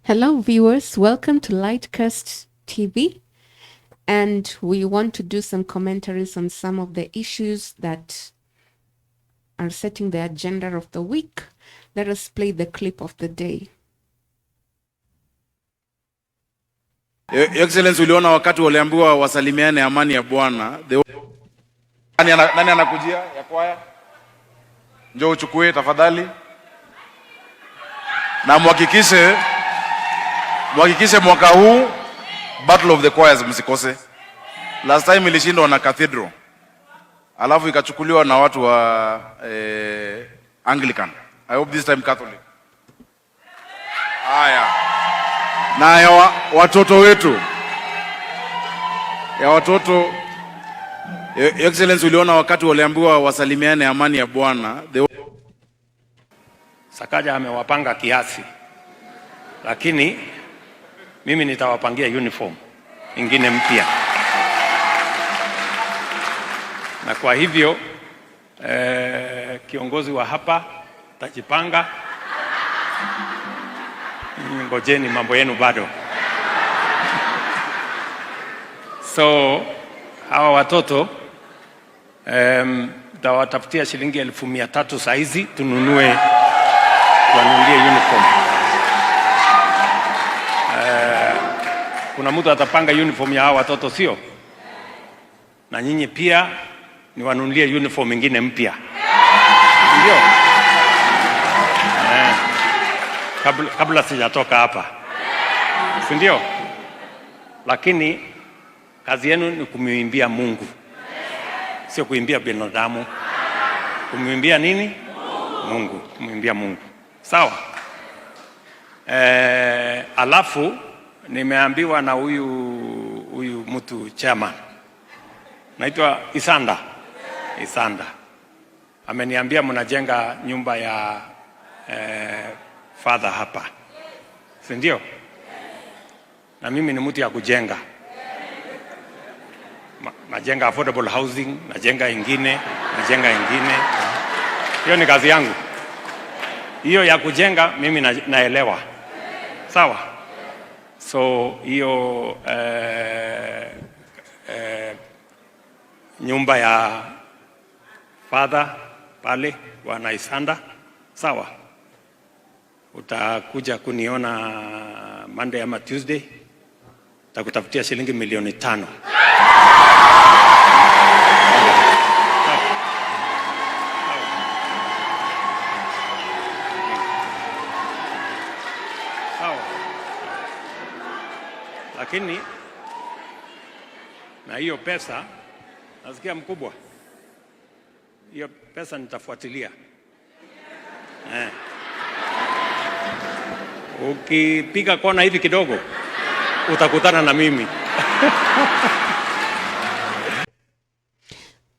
Hello, viewers. Welcome to Lightcast TV. And we want to do some commentaries on some of the issues that are setting the agenda of the week. Let us play the clip of the day. Excellency, uliona wakati waliambiwa wasalimiane amani ya Bwana. Nani anakujia ya kwaya? Njoo uchukue tafadhali. Na muhakikishe mwaka huu Battle of the Choirs msikose. Last time ilishindwa na Cathedral. Alafu ikachukuliwa na watu wa Anglican. I hope this time Catholic. Haya. Na ya watoto wetu. Excellency, uliona wakati waliambiwa wasalimiane amani ya Bwana. Sakaja amewapanga kiasi, lakini mimi nitawapangia uniform ingine mpya, na kwa hivyo kiongozi wa hapa tajipanga. Ngojeni, mambo yenu bado. So hawa watoto tawatafutia shilingi 1,300 saizi tununulie uniform. Kuna mtu atapanga uniform ya hawa watoto, sio? Na nyinyi pia niwanunulie uniform ingine mpya, ndio? Kabla sijatoka hapa, si ndio? Lakini kazi yenu ni kumwimbia Mungu, sio kuimbia binadamu. Kumwimbia nini? Mungu. Kumwimbia Mungu, sawa? Alafu nimeambiwa na huyu mtu chairman, naitwa Isanda, ameniambia mnajenga nyumba ya father hapa, si ndio? Na mimi ni mtu ya kujenga, najenga affordable housing, najenga ingine. Hiyo ni kazi yangu, hiyo ya kujenga mimi naelewa, sawa? So hiyo nyumba ya father pale Bwana Isanda, sawa? Utakuja kuniona Monday ama Tuesday, takutafutia shilingi 5,000,000. Sawa. Lakini na hiyo pesa nasikia mkubwa, hiyo pesa nitafuatilia. Ukipiga kona hivi kidogo utakutana na mimi.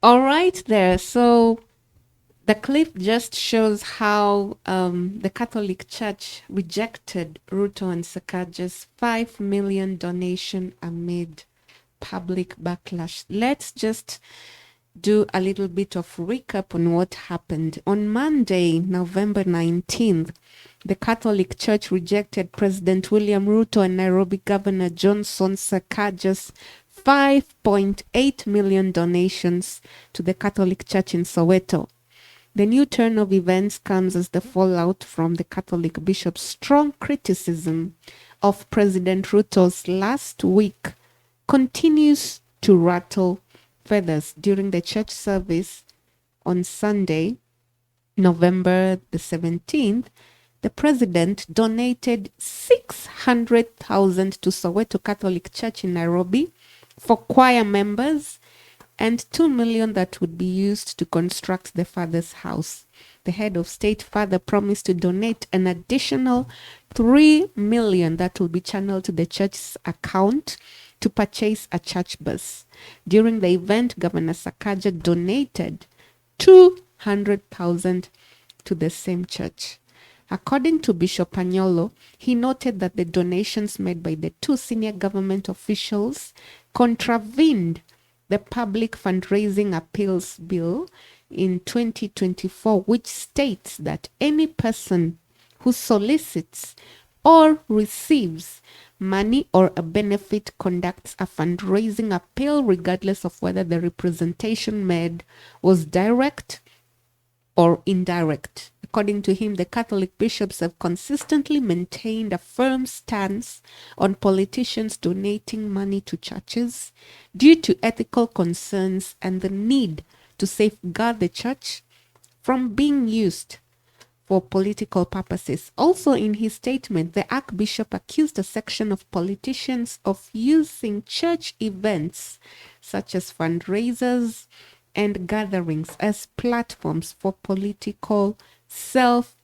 All right there. So the clip just shows how the Catholic Church rejected Ruto and Sakaja's 5 million donation amid public backlash. Let's just do a little bit of recap on what happened. On Monday, November 19th, the Catholic Church rejected President William Ruto and Nairobi Governor Johnson Sakaja's 5.8 million donations to the Catholic Church in Soweto. The new turn of events comes as the fallout from the Catholic bishop's strong criticism of President Ruto's last week continues to rattle feathers. During the church service on Sunday, November the 17th, the president donated 600,000 to Soweto Catholic Church in Nairobi for choir members and 2 million that would be used to construct the father's house. The head of state father promised to donate an additional 3 million that will be channeled to the church's account to purchase a church bus. During the event, Governor Sakaja donated 200,000 to the same church. According to Bishop Anyolo, he noted that the donations made by the two senior government officials contravened the Public Fundraising Appeals Bill in 2024, which states that any person who solicits or receives money or a benefit conducts a fundraising appeal regardless of whether the representation made was direct or indirect. According to him, the Catholic bishops have consistently maintained a firm stance on politicians donating money to churches due to ethical concerns and the need to safeguard the church from being used for political purposes. Also, in his statement, the Archbishop accused a section of politicians of using church events such as fundraisers and gatherings as platforms for political self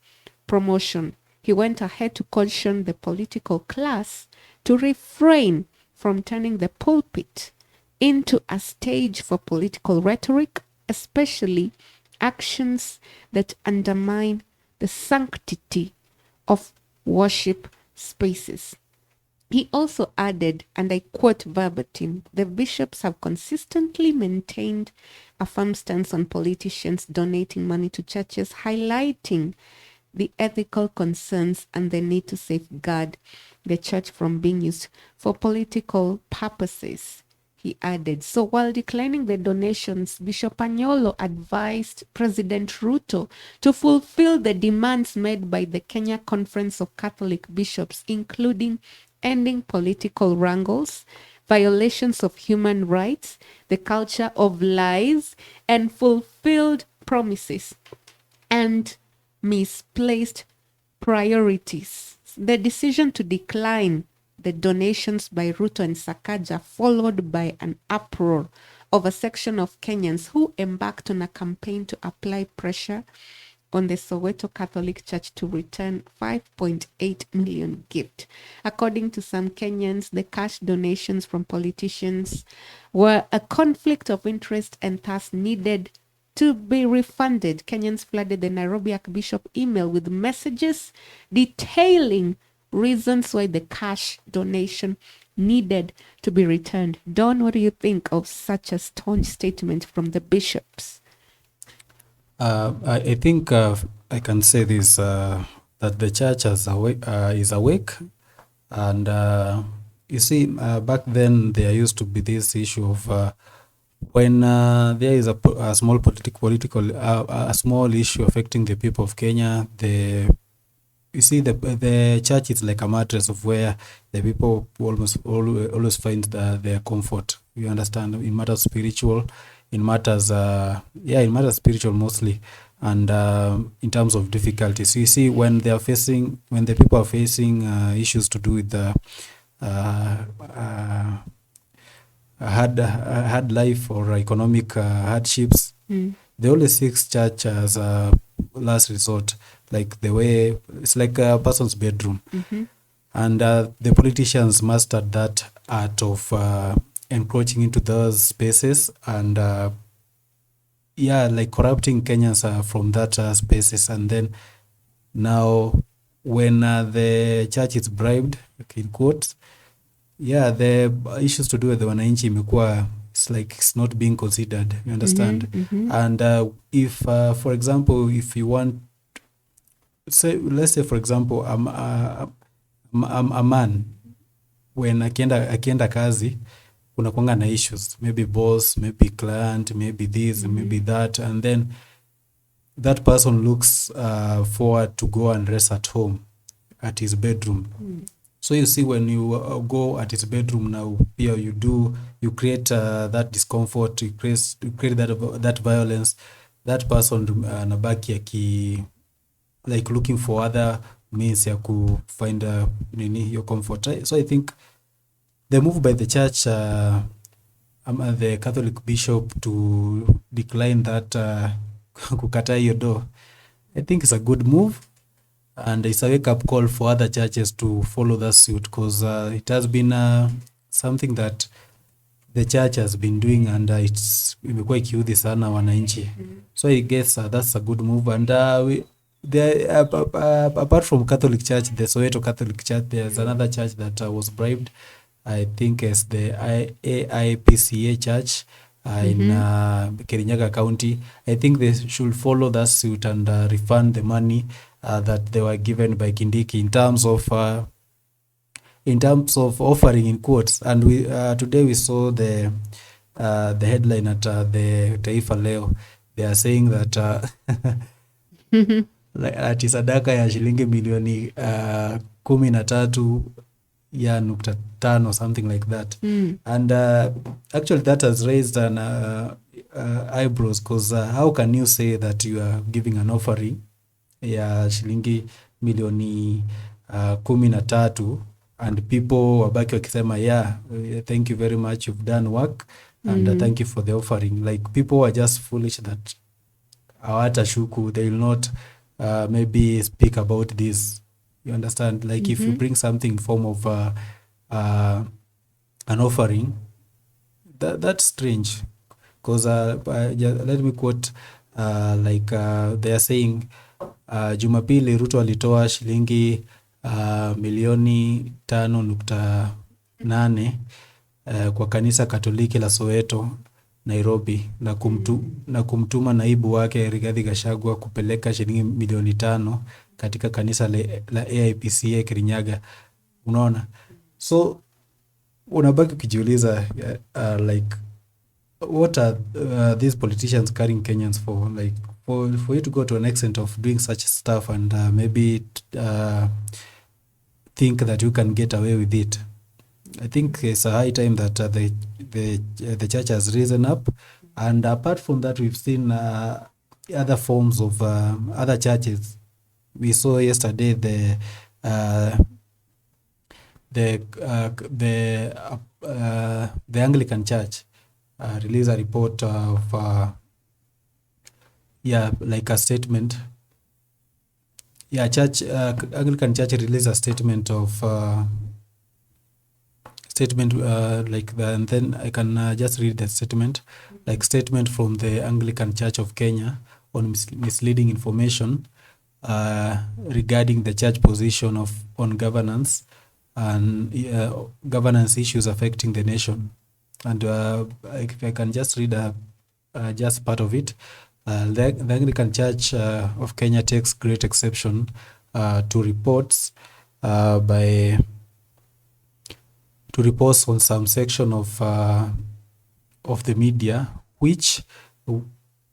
promotion. He went ahead to caution the political class to refrain from turning the pulpit into a stage for political rhetoric, especially actions that undermine the sanctity of worship spaces. He also added, and I quote verbatim, the bishops have consistently maintained a firm stance on politicians donating money to churches, highlighting the ethical concerns and the need to safeguard the church from being used for political purposes, he added. So while declining the donations, Bishop Anyolo advised President Ruto to fulfill the demands made by the Kenya Conference of Catholic Bishops, including ending political wrangles, violations of human rights, the culture of lies, and fulfilled promises and misplaced priorities. The decision to decline the donations by Ruto and Sakaja followed by an uproar of a section of Kenyans who embarked on a campaign to apply pressure on the Soweto Catholic Church to return 5.8 million gift. According to some Kenyans, the cash donations from politicians were a conflict of interest and thus needed to be refunded. Kenyans flooded the Nairobi Archbishop email with messages detailing reasons why the cash donation needed to be returned. Don, what do you think of such a staunch statement from the bishops? I think I can say this, that the church is awake. And you see, back then there used to be this issue of when there is a small a small issue affecting the people of Kenya, you see, the church is like a mattress of where the people always find their comfort. You understand, in matters spiritual, in matters spiritual mostly, and in terms of difficulties. You see, when the people are facing issues to do with the hard life or economic hardships, they always seek church as a last resort, like the way it's like a person's bedroom. And the politicians mastered that art of encroaching into those spaces and like corrupting Kenyans from that spaces. And then now when the church is bribed, in quotes, the issues to do with the wananchi imekuwa, it's like it's not being considered, you understand. And if for example, if you want, let's say for example, I'm a man, when akienda kazi kunakuanga na issues, maybe boss, maybe client, maybe this, maybe that, and then that person looks forward to go and rest at home at his bedroom. So you see, when you go at his bedroom now, here you create that discomfort, you create that violence. That person anabaki like looking for other means ya ku find your comfort. So I think the move by the church, the Catholic bishop, to decline that kukata hiyo door, I think it's a good move. And it's a wake-up call for other churches to follow that suit, because it has been something that the church has been doing, and it's imekuwa ikiudhi sana wananchi. So I guess that's a good move. And apart from Catholic Church, the Soweto Catholic Church, there's another church that was bribed. I think it's the AIPCA Church in Kirinyaga County. I think they should follow that suit and refund the money that they were given by Kindiki in terms of offering in quotes. And we today we saw the headline at the Taifa Leo. They are saying that ati sadaka ya shilingi milioni 13 ya nukta tano, something like that. And actually that has raised an eyebrows, because how can you say that you are giving an offering ya shilingi milioni 13 and people wabaki wakisema thank you very much, you've done work, and thank you for the offering. Like, people are just foolish that hawatashuku, they will not maybe speak about this. You understand? Like, if you bring something in form of an offering, that's strange. Because let me quote, they are saying Jumapili Ruto alitoa shilingi milioni 5.8 kwa kanisa Katoliki la Soweto, Nairobi, na kumtuma naibu wake Rigathi Gachagua kupeleka shilingi milioni 5 katika kanisa la AIPCA Kirinyaga. Unaona? So unabaki kujiuliza like, what are these politicians carrying Kenyans for? Like, for you to go to an extent of doing such stuff and maybe think that you can get away with it. I think it's a high time that the church has risen up. And apart from that, we've seen other forms of other churches. We saw yesterday the Anglican Church release a report of like a statement. Anglican Church released a statement of and then I can just read the statement. Like, statement from the Anglican Church of Kenya on misleading information regarding the church position on governance and governance issues affecting the nation. And if I can just read just part of it. The Anglican Church of Kenya takes great exception to reports on some section of the media which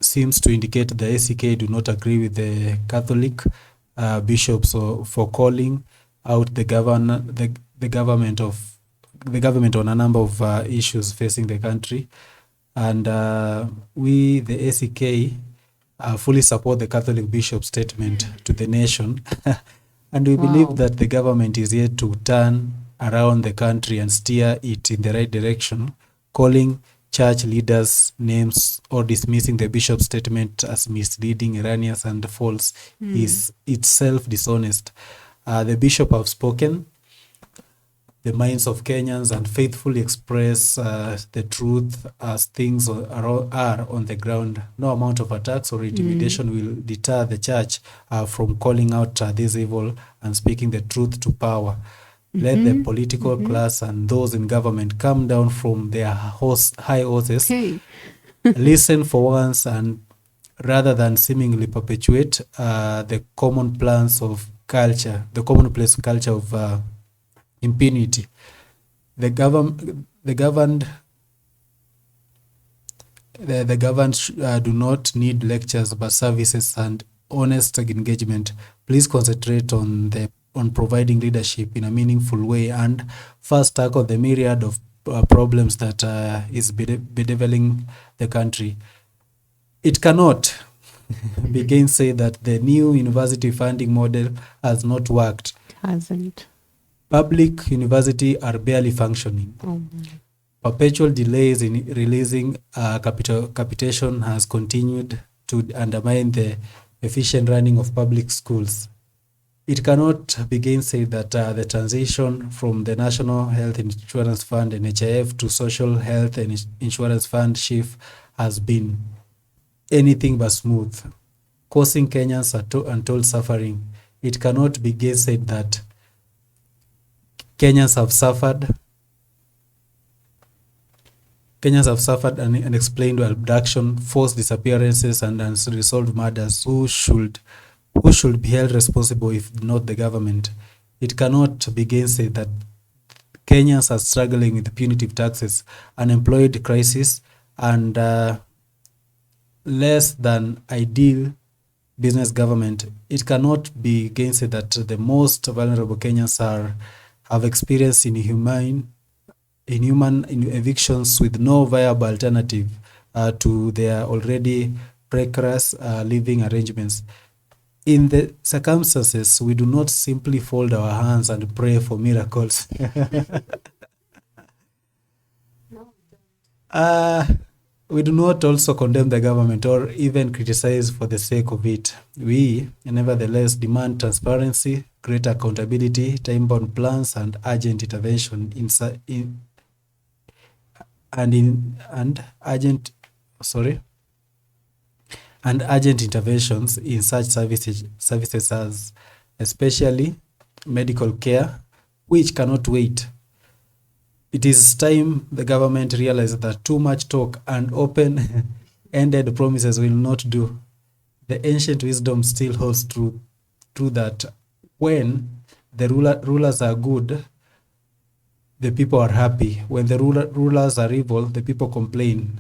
seems to indicate the ACK do not agree with the Catholic bishops for calling out the government on a number of issues facing the country. And we, the ACK, fully support the Catholic bishop's statement to the nation. And we believe that the government is yet to turn around the country and steer it in the right direction. Calling church leaders names or dismissing the bishop's statement as misleading, erroneous, and false is itself dishonest. The bishop have spoken the minds of Kenyans and faithfully express the truth as things are on the ground. No amount of attacks or intimidation will deter the church from calling out this evil and speaking the truth to power. Let the political class and those in government come down from their high horses, listen for once, and rather than seemingly perpetuate the commonplace culture of impunity. The governed do not need lectures but services and honest engagement. Please concentrate on providing leadership in a meaningful way and first tackle the myriad of problems that is bedeviling the country. It cannot be gainsaid that the new university funding model has not worked. Hasn't. Public universities are barely functioning. Perpetual delays in releasing capitation has continued to undermine the efficient running of public schools. It cannot be gainsaid that the transition from the National Health Insurance Fund, NHIF, to Social Health and Insurance Fund, SHIF, has been anything but smooth, causing Kenyans untold suffering. It cannot be gainsaid that Kenyans have suffered unexplained abduction, forced disappearances, and unresolved murders. Who should who should be held responsible if not the government? It cannot be gainsaid that Kenyans are struggling with punitive taxes, unemployed crisis, and less than ideal business government. It cannot be gainsaid that the most vulnerable Kenyans have experienced inhuman evictions with no viable alternative to their already precarious living arrangements. In the circumstances, we do not simply fold our hands and pray for miracles. We do not also condemn the government or even criticize for the sake of it. We, nevertheless, demand transparency, greater accountability, time-bound plans, and urgent intervention urgent interventions in such services as especially medical care, which cannot wait. It is time the government realized that too much talk and open-ended promises will not do. The ancient wisdom still holds true that when the rulers are good, the people are happy. When the rulers are evil, the people complain.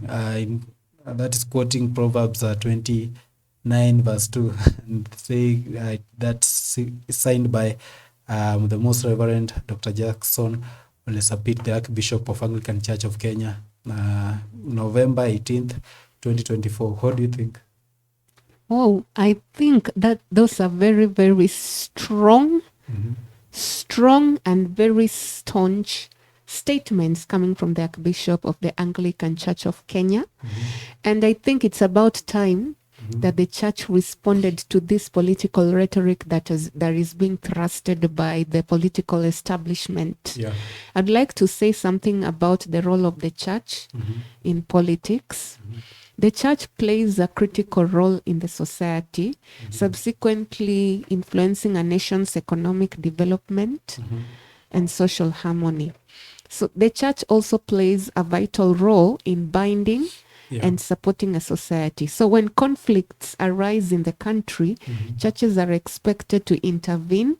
That is quoting Proverbs 29 verse 2 and say that's signed by the Most Reverend Dr. Jackson Olesapit, the Archbishop of Anglican Church of Kenya, November 18th, 2024. What do you think? Oh, I think that those are very, very strong, strong and very staunch statements coming from the Archbishop of the Anglican Church of Kenya. And I think it's about time that the church responded to this political rhetoric that is being thrusted by the political establishment. Yeah. I'd like to say something about the role of the church in politics. The church plays a critical role in the society, subsequently influencing a nation's economic development and social harmony. So the church also plays a vital role in binding and supporting a society. So when conflicts arise in the country, churches are expected to intervene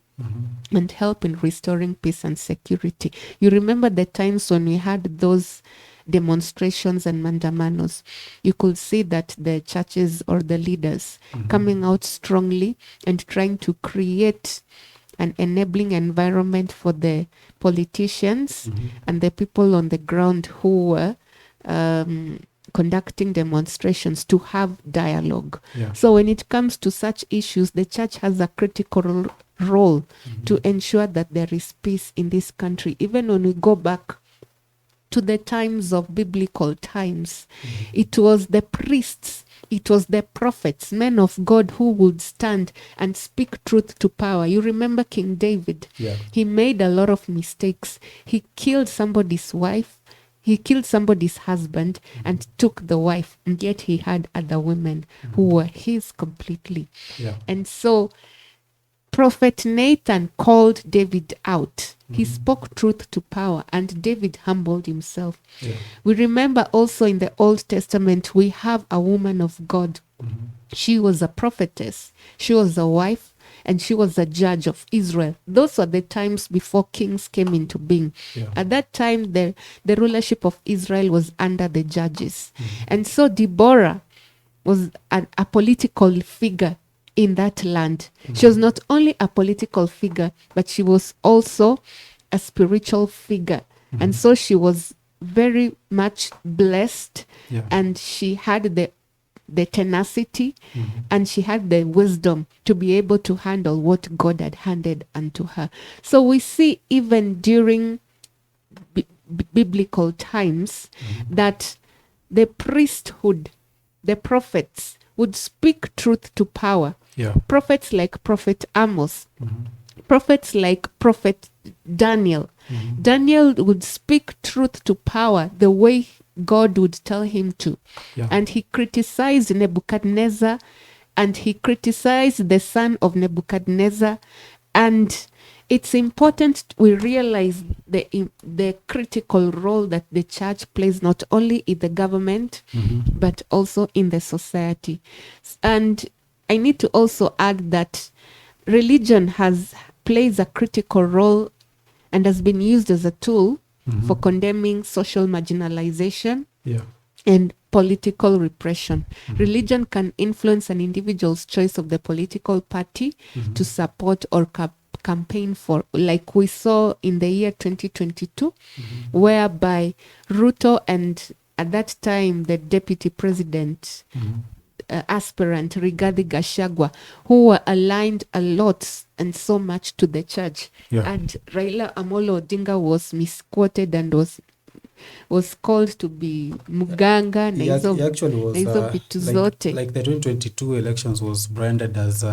and help in restoring peace and security. You remember the times when we had those demonstrations and mandamanos, you could see that the churches or the leaders coming out strongly and trying to create an enabling environment for the politicians and the people on the ground who were conducting demonstrations to have dialogue. Yeah. So when it comes to such issues, the church has a critical role to ensure that there is peace in this country. Even when we go back to the times of biblical times, it was the priests, it was the prophets, men of God who would stand and speak truth to power. You remember King David? Yeah. He made a lot of mistakes. He killed somebody's wife. He killed somebody's husband and took the wife, and yet he had other women who were his completely. Yeah. And so Prophet Nathan called David out. He spoke truth to power, and David humbled himself. Yeah. We remember also in the Old Testament, we have a woman of God. She was a prophetess. She was a wife, and she was a judge of Israel. Those were the times before kings came into being. Yeah. At that time, the rulership of Israel was under the judges. And so Deborah was a political figure in that land. She was not only a political figure, but she was also a spiritual figure. And so she was very much blessed, Yeah. and she had the tenacity and she had the wisdom to be able to handle what God had handed unto her. So we see even during biblical times that the priesthood, the prophets would speak truth to power. Yeah. Prophets like Prophet Amos, prophets like Prophet Daniel. Daniel would speak truth to power the way God would tell him to. Yeah. And he criticized Nebuchadnezzar, and he criticized the son of Nebuchadnezzar. And it's important we realize the critical role that the church plays not only in the government, but also in the society. And I need to also add that religion plays a critical role and has been used as a tool for condemning social marginalization Yeah. and political repression. Religion can influence an individual's choice of the political party to support or campaign for, like we saw in the year 2022, whereby Ruto and at that time the deputy president aspirant Rigathi Gachagua, who were aligned a lot and so much to the church. Yeah. And Raila Amolo Odinga was misquoted and was called to be muganga na He actually was hizo vitu like, zote. like the 2022 elections was branded as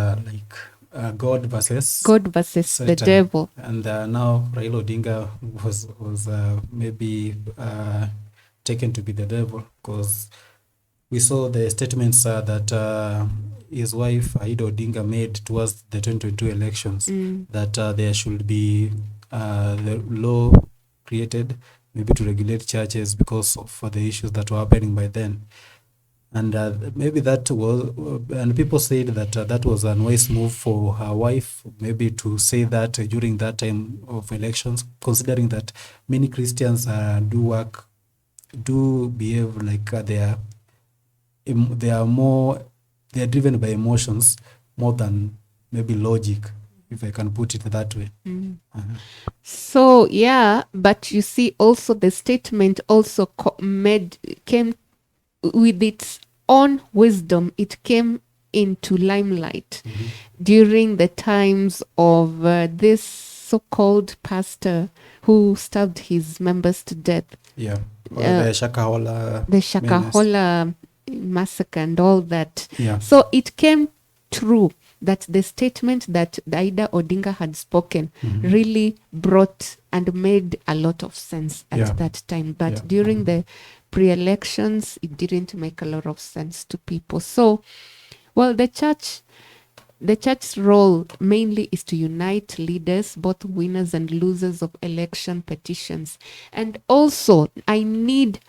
God versus the Satan. devil. And now Raila Odinga was maybe taken to be the devil, because we saw the statements that his wife Aida Odinga made towards the 2022 elections, that there should be the law created maybe to regulate churches because of the issues that were happening by then. And maybe that was, and people said that that was a unwise move for her wife, maybe to say that during that time of elections, considering that many Christians do behave like they are driven by emotions more than maybe logic, if I can put it that way. So yeah, but you see, also the statement also came with its own wisdom. It came into limelight during the times of this so-called pastor who stabbed his members to death. Yeah, the Shakahola. The Shakahola massacre and all that. Yeah. So it came true that the statement that Aida Odinga had spoken really brought and made a lot of sense at that time. But during the pre-elections, it didn't make a lot of sense to people. So, well, the church's role mainly is to unite leaders, both winners and losers of election petitions. And also, I need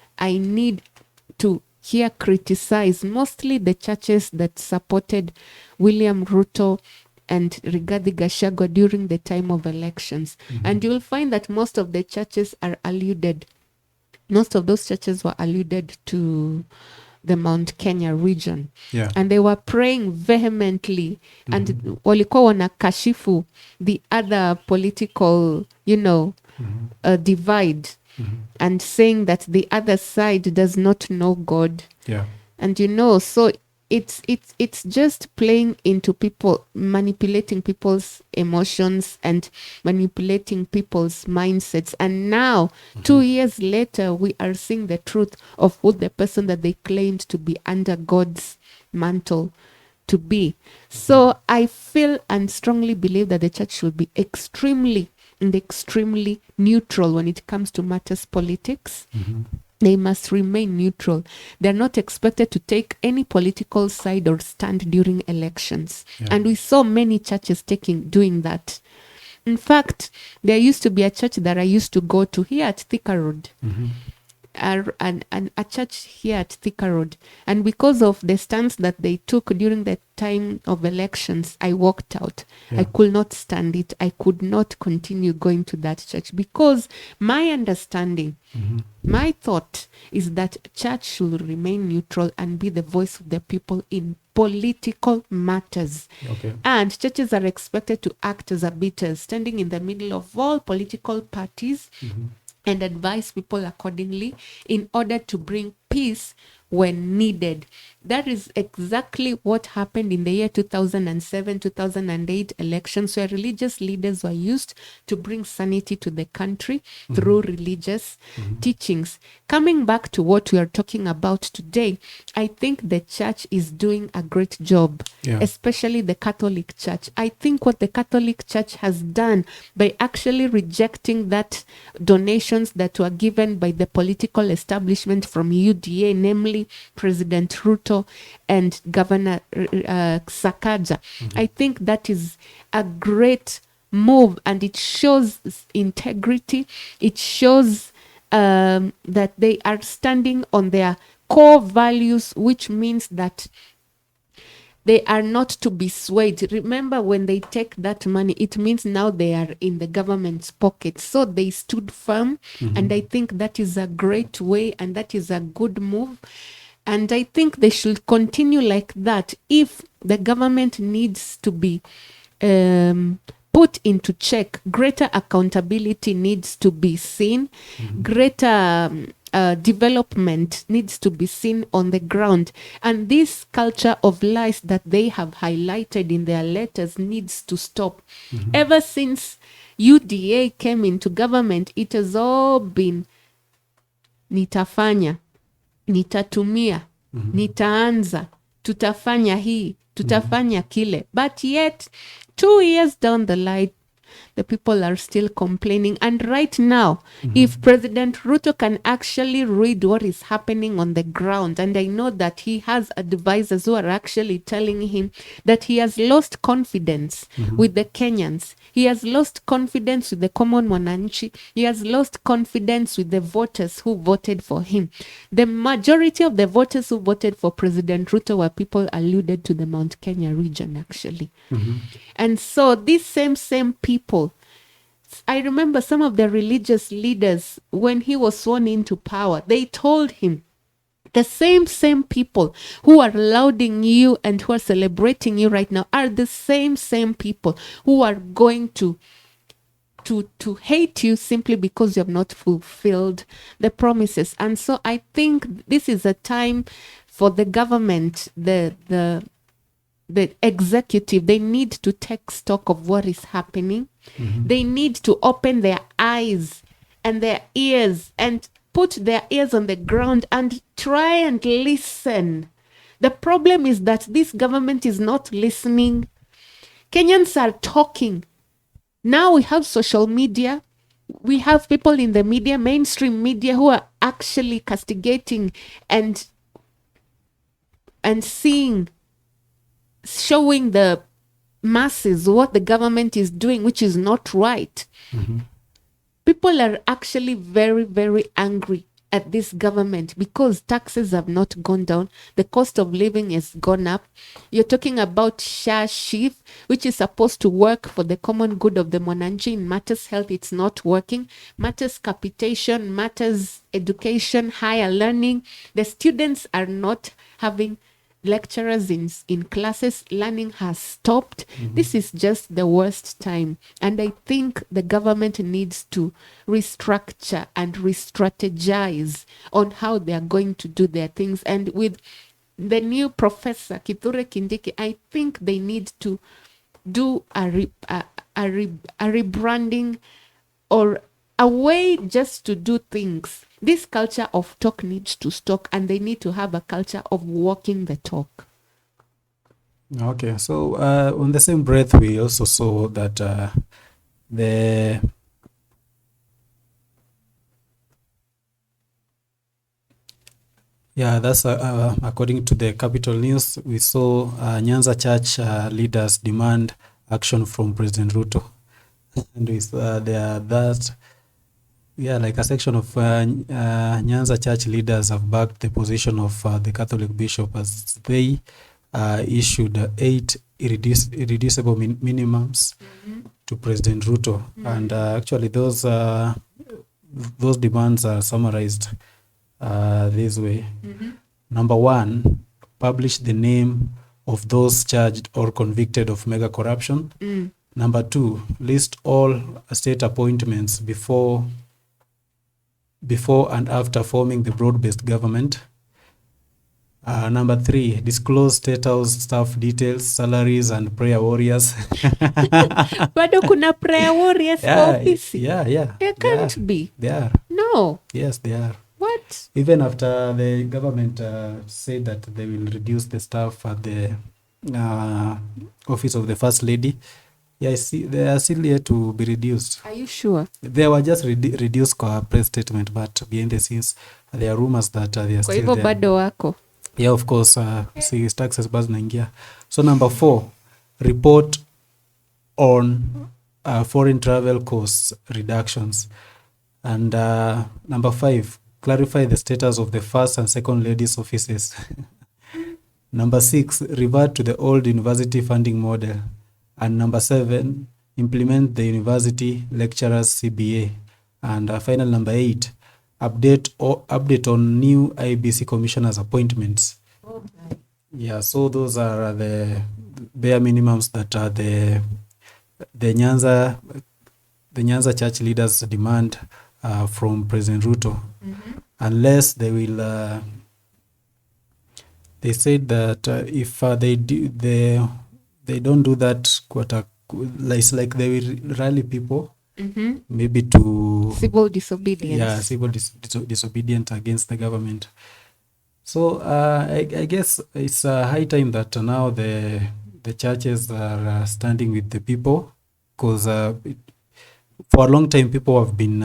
to here criticize mostly the churches that supported William Ruto and Rigathi Gachagua during the time of elections. And you'll find that most of the churches are alluded. Most of those churches were alluded to the Mount Kenya region. Yeah. And they were praying vehemently and walikuwa wanakashifu the other political, divide, and saying that the other side does not know God. Yeah. And so it's just playing into people, manipulating people's emotions and manipulating people's mindsets. And now, 2 years later, we are seeing the truth of who the person that they claimed to be under God's mantle to be. So I feel and strongly believe that the church should be extremely neutral when it comes to matters politics. They must remain neutral. They're not expected to take any political side or stand during elections. Yeah. And we saw many churches doing that. In fact, there used to be a church that I used to go to here at Thika Road. A church here at Thika Road. And because of the stance that they took during the time of elections, I walked out. Yeah. I could not stand it. I could not continue going to that church because my understanding, my thought is that church should remain neutral and be the voice of the people in political matters. Okay. And churches are expected to act as arbiters, standing in the middle of all political parties and advise people accordingly in order to bring peace when needed. That is exactly what happened in the year 2007, 2008 elections, where religious leaders were used to bring sanity to the country through religious teachings. Coming back to what we are talking about today, I think the church is doing a great job, especially the Catholic Church. I think what the Catholic Church has done by actually rejecting that donations that were given by the political establishment from UDA, namely President Ruto and Governor Sakaja. I think that is a great move, and it shows integrity. It shows that they are standing on their core values, which means that They are not to be swayed. Remember, when they take that money, it means now they are in the government's pocket. So they stood firm, and I think that is a great way, and that is a good move. And I think they should continue like that. If the government needs to be put into check, greater accountability needs to be seen, greater development needs to be seen on the ground. And this culture of lies that they have highlighted in their letters needs to stop. Ever since UDA came into government, it has all been nitafanya, nitatumia, nitaanza, tutafanya hii, tutafanya kile. But yet, 2 years down the line, the people are still complaining. And right now, if President Ruto can actually read what is happening on the ground, and I know that he has advisors who are actually telling him that he has lost confidence with the Kenyans. He has lost confidence with the common mwananchi. He has lost confidence with the voters who voted for him. The majority of the voters who voted for President Ruto were people alluded to the Mount Kenya region, actually. And so these same people, I remember some of the religious leaders, when he was sworn into power, they told him, the same people who are lauding you and who are celebrating you right now are the same people who are going to hate you simply because you have not fulfilled the promises. And so I think this is a time for the government, the executive. They need to take stock of what is happening. They need to open their eyes and their ears and put their ears on the ground and try and listen. The problem is that this government is not listening. Kenyans are talking. Now we have social media. We have people in the media, mainstream media, who are actually castigating and showing the masses what the government is doing, which is not right. People are actually very, very angry at this government because taxes have not gone down. The cost of living has gone up. You're talking about SHA shift, which is supposed to work for the common good of the mwananchi. In matters health, it's not working. Matters capitation, matters education, higher learning. The students are not having lecturers in classes. Learning has stopped. This is just the worst time, and I think the government needs to restructure and re-strategize on how they are going to do their things. And with the new professor Kithure Kindiki, I think they need to do a rebranding or a way just to do things. This culture of talk needs to stop, and they need to have a culture of walking the talk. Okay, so on the same breath, we also saw that that's according to the Capital News, we saw Nyanza Church leaders demand action from President Ruto. And we saw like a section of Nyanza Church leaders have backed the position of the Catholic bishop as they issued 8 irreducible minimums to President Ruto. And actually those demands are summarized this way. Number 1, publish the name of those charged or convicted of mega corruption. Number 2, list all state appointments before and after forming the broad-based government. Number 3, disclose State House staff details, salaries, and prayer warriors. Bado kuna prayer warriors for office. There can't be. They are. No. Yes, they are. What? Even after the government said that they will reduce the staff at the office of the First Lady, I see they are still here to be reduced. Are you sure? They were just reduced kwa press statement, but behind the scenes there are rumors that they are Kwa still hivyo there. bado wako. Yeah, of course, see taxes bado zinaingia. So number 4, report on foreign travel costs reductions. And number 5, clarify the status of the first and second ladies' offices. Number 6, revert to the old university funding model. And number 7, implement the university lecturers CBA. And final number 8, update on new IBC commissioners appointments. Okay. Yeah, so those are the bare minimums that are the Nyanza church leaders demand from President Ruto. Unless they will, they said that if they don't do that, it's like they will rally people maybe to Civil disobedience. yeah, civil disobedience against the government. So I guess it's high time that now the churches are standing with the people, because for a long time people have been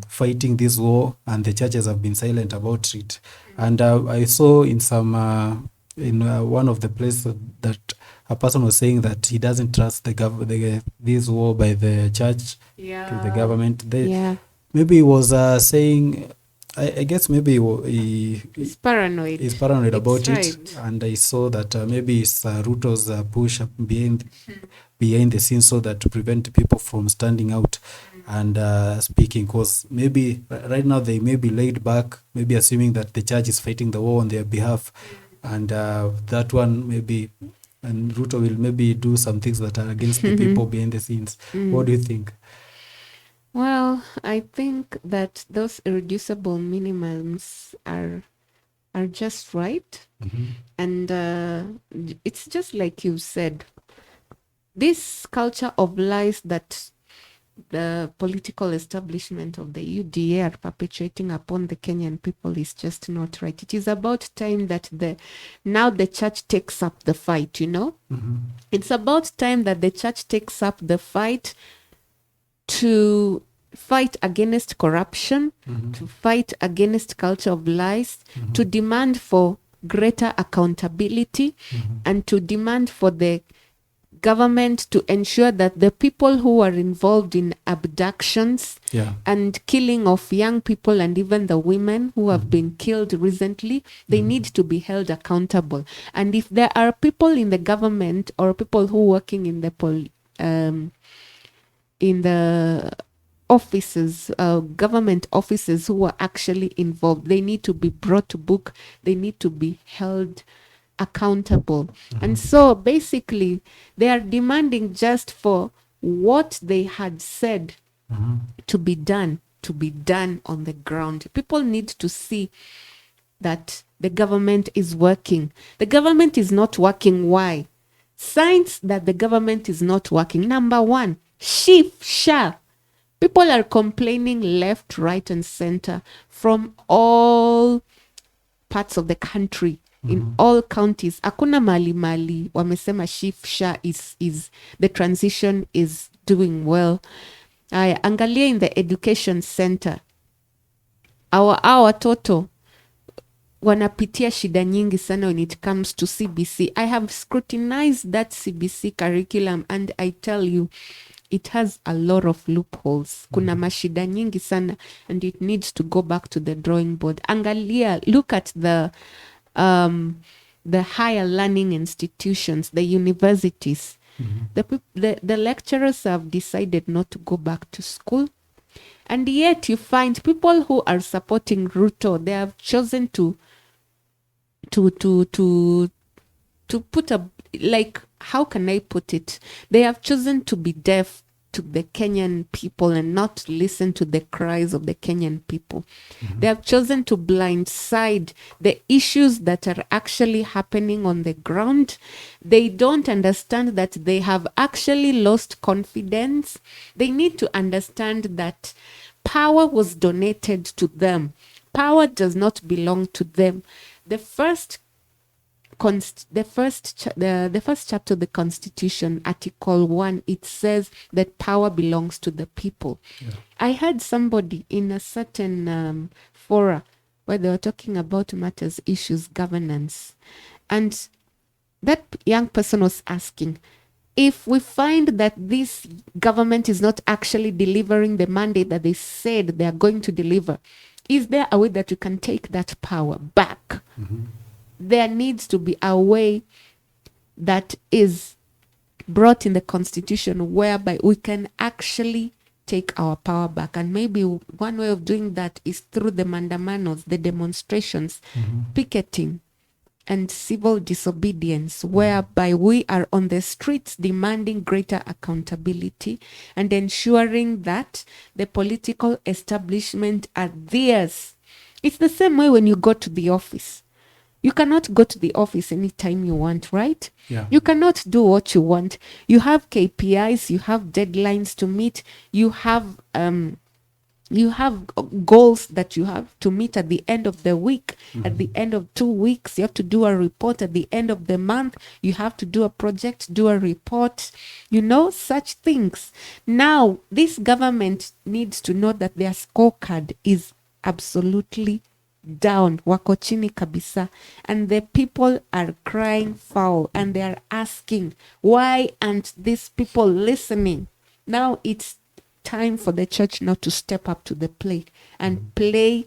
fighting this war, and the churches have been silent about it. And I saw in some in one of the places that a person was saying that he doesn't trust this war by the church to the government. Yeah. Maybe he was saying, I guess maybe He's paranoid. he's paranoid It's about right. it, and I saw that maybe it's Ruto's push behind the scenes, so that to prevent people from standing out and speaking. Because maybe right now they may be laid back, maybe assuming that the church is fighting the war on their behalf, and that one maybe, and Ruto will maybe do some things that are against the people behind the scenes. What do you think? Well, I think that those irreducible minimums are just right. And it's just like you said, this culture of lies that the political establishment of the UDA are perpetuating upon the Kenyan people is just not right. It is about time that now the church takes up the fight, you know? It's about time that the church takes up the fight to fight against corruption, to fight against culture of lies, to demand for greater accountability, and to demand for the government to ensure that the people who are involved in abductions and killing of young people, and even the women who have been killed recently, they need to be held accountable. And if there are people in the government or people who are working in the offices, government offices, who are actually involved, they need to be brought to book. They need to be held accountable. And so basically they are demanding just for what they had said to be done on the ground. People need to see that the government is working. The government is not working. Why? Signs that the government is not working. Number one, SHA. People are complaining left, right, and center from all parts of the country, in all counties. Hakuna mali wamesema SHA is the transition is doing well. Angalia in the education center, our watoto wanapitia shida nyingi sana when it comes to CBC. I have scrutinized that CBC curriculum, and I tell you, it has a lot of loopholes. Kuna mashida nyingi sana, and it needs to go back to the drawing board. Angalia, look at the higher learning institutions, the universities. The lecturers have decided not to go back to school. And yet you find people who are supporting Ruto, they have chosen to put a, like, how can I put it? They have chosen to be deaf to the Kenyan people and not listen to the cries of the Kenyan people. They have chosen to blindside the issues that are actually happening on the ground. They don't understand that they have actually lost confidence. They need to understand that power was donated to them. Power does not belong to them. The first chapter of the Constitution, Article 1, it says that power belongs to the people. I heard somebody in a certain fora where they were talking about matters, issues, governance. And that young person was asking, if we find that this government is not actually delivering the mandate that they said they are going to deliver, is there a way that you can take that power back? there needs to be a way that is brought in the constitution whereby we can actually take our power back. And maybe one way of doing that is through the mandamanos, the demonstrations, picketing, and civil disobedience, whereby we are on the streets demanding greater accountability and ensuring that the political establishment are theirs. It's the same way when you go to the office. You cannot go to the office anytime you want, right? Yeah. You cannot do what you want. You have KPIs, you have deadlines to meet, you have goals that you have to meet at the end of the week, at the end of 2 weeks. You have to do a report at the end of the month. You have to do a project, do a report, such things. Now, this government needs to know that their scorecard is absolutely down, wako chini kabisa, and the people are crying foul and they are asking, why aren't these people listening? Now it's time for the church now to step up to the plate and play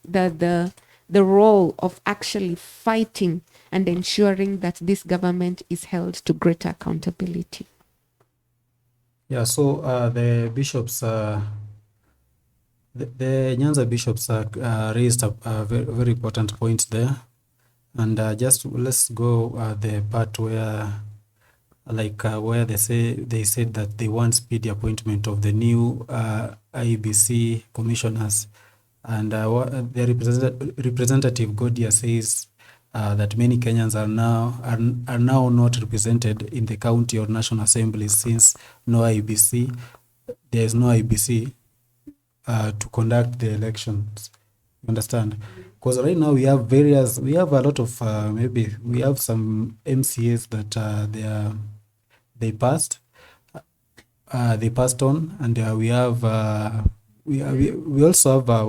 the role of actually fighting and ensuring that this government is held to greater accountability. Yeah, so the bishops, the Nyanza bishops raised a very important point there. And just let's go the part where where they said that they want speedy appointment of the new IEBC commissioners, and their representative Godia says that many Kenyans are now not represented in the county or national assemblies since there is no IEBC to conduct the elections. You understand? Because right now we have a lot of maybe we have some MCAs that they passed on, and we also have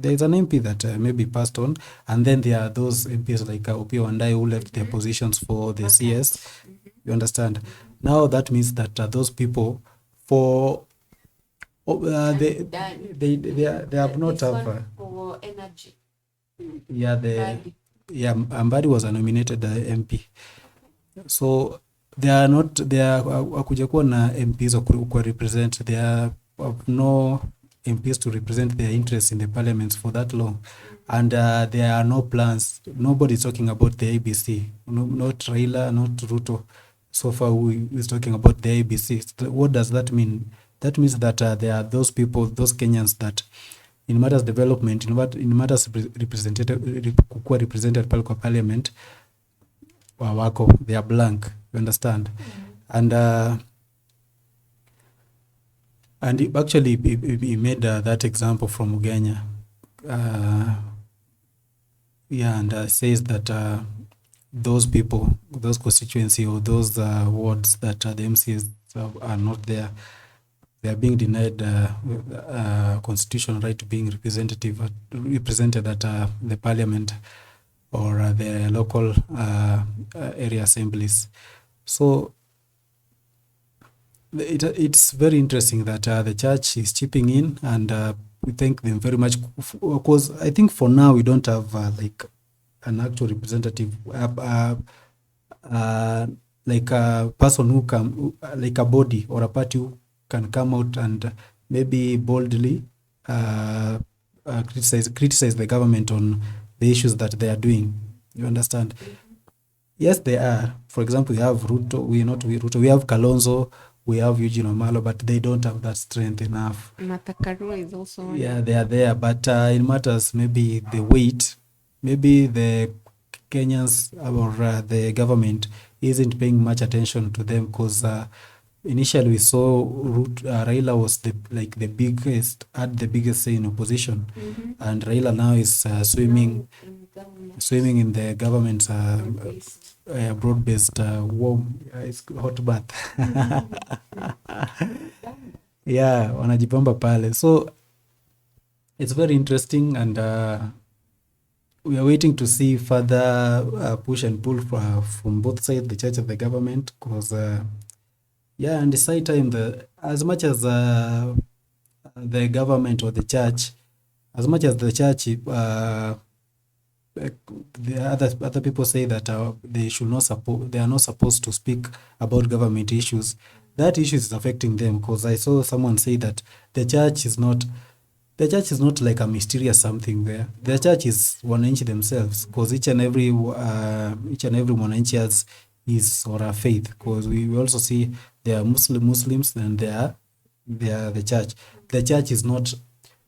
there is an MP that maybe passed on, and then there are those MPs like Opiyo Wandayi who left their positions for the CS. You understand? Now that means that those people they have not have for energy. Mbadi was a nominated MP, so they are hakuja kuwa na MPs who represent. They have no MPs to represent their interests in the parliaments for that long, and there are no plans. Nobody is talking about the ABC. Not Raila, not Ruto. So far, who is talking about the ABC? What does that mean? That means that there are those people, those Kenyans that in matters development, in matters represented pale kwa parliament, wako, they are blank. You understand? And actually he made that example from Ugenya. And says that those people, those constituency or those wards that the MCs are not there, they are being denied constitutional right to being represented at the parliament or the local area assemblies. So it's very interesting that the church is chipping in, and we thank them very much, because I think for now we don't have an actual representative, like a person who can, like a body or a party who can come out and maybe boldly criticize the government on the issues that they are doing. You understand? Yes, they are. For example, we have Ruto. We have Kalonzo. We have Eugene Omalo, but they don't have that strength enough. Matakarua is also one. Yeah, they are there, but in matters maybe the weight, maybe the Kenyans or the government isn't paying much attention to them, because initially we saw Raila was the biggest say in opposition, and Raila now is swimming in the government's broad-based warm hot bath. Yeah, wanajipamba pale. So it's very interesting, and we are waiting to see further push and pull from both sides, the church and the government, because and it's high time as much as the government or the church, as much as the church the other people say that they should not support, they are not supposed to speak about government issues. That issue is affecting them, because I saw someone say that the church is not like a mysterious something there. The church is wananchi themselves, because each and every mwananchi has his or her faith, because we also see there are Muslims and they are the church. The church is not,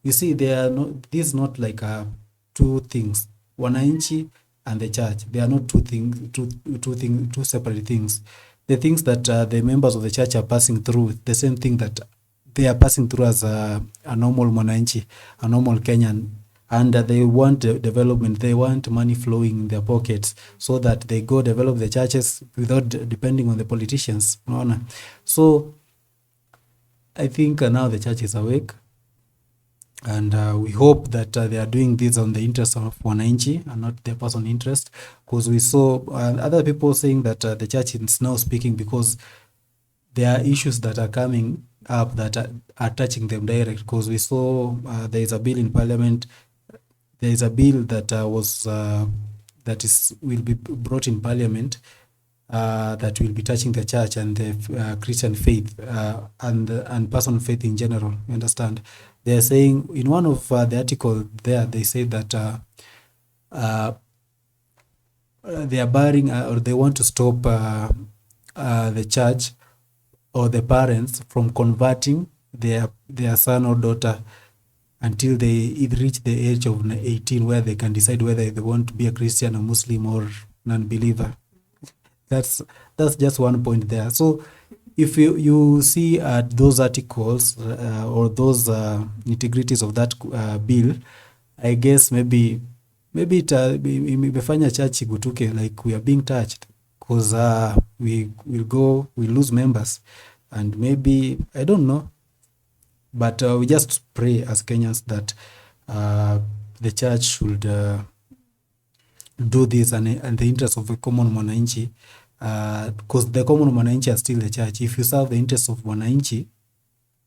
you see, they are not, this is not like two things, wananchi and the church. They are not two separate things. The things that the members of the church are passing through, the same thing that they are passing through as a normal mwananchi, a normal Kenyan, and they want development. They want money flowing in their pockets so that they go develop the churches without depending on the politicians. So I think now the church is awake, and we hope that they are doing this on the interest of wananchi and not their personal interest, because we saw other people saying that the church is now speaking because there are issues that are coming up that are touching them direct, because we saw there is a bill in parliament. There is a bill that will be brought in parliament that will be touching the church and the Christian faith and personal faith in general. You understand? They are saying in one of the article there, they say that they are barring or they want to stop the church or the parents from converting their son or daughter until they reach the age of 18, where they can decide whether they want to be a Christian, a Muslim, or non-believer. That's just one point there. So if you see those articles or those nitty-gritties of that bill, I guess maybe it imefanya church igutuke, like we are being touched, because we lose members, and maybe, I don't know, but we just pray as Kenyans that the church should do this and in the interest of the common mwananchi, because the common mwananchi are still the church. If you serve the interests of mwananchi,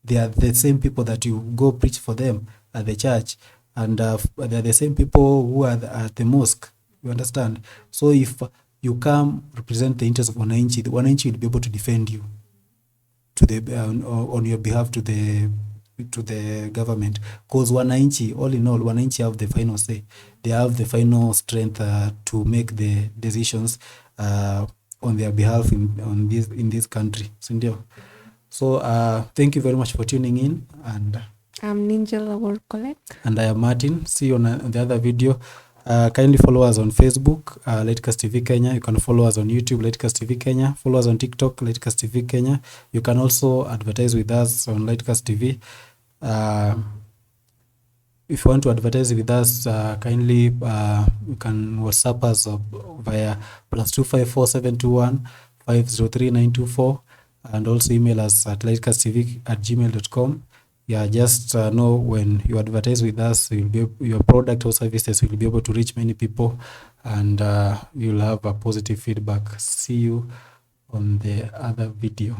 they are the same people that you go preach for them at the church, and they are the same people who are at the mosque. You understand? So if you come represent the interests of wananchi, the wananchi will be able to defend you to the on your behalf to the government, because wananchi, all in all, wananchi have the final say. They have the final strength to make the decisions on their behalf in this country. So thank you very much for tuning in, and I'm Ninja Lawal Kolek. And I am Martin. See you on the other video. Kindly follow us on Facebook, Lightcast TV Kenya. You can follow us on YouTube, Lightcast TV Kenya. Follow us on TikTok, Lightcast TV Kenya. You can also advertise with us on Lightcast TV. If you want to advertise with us, kindly you can WhatsApp us via +254 721 503 924, and also email us at lightcasttv@gmail.com. Yeah, just know when you advertise with us, your product or services will be able to reach many people, and you'll have a positive feedback. See you on the other video.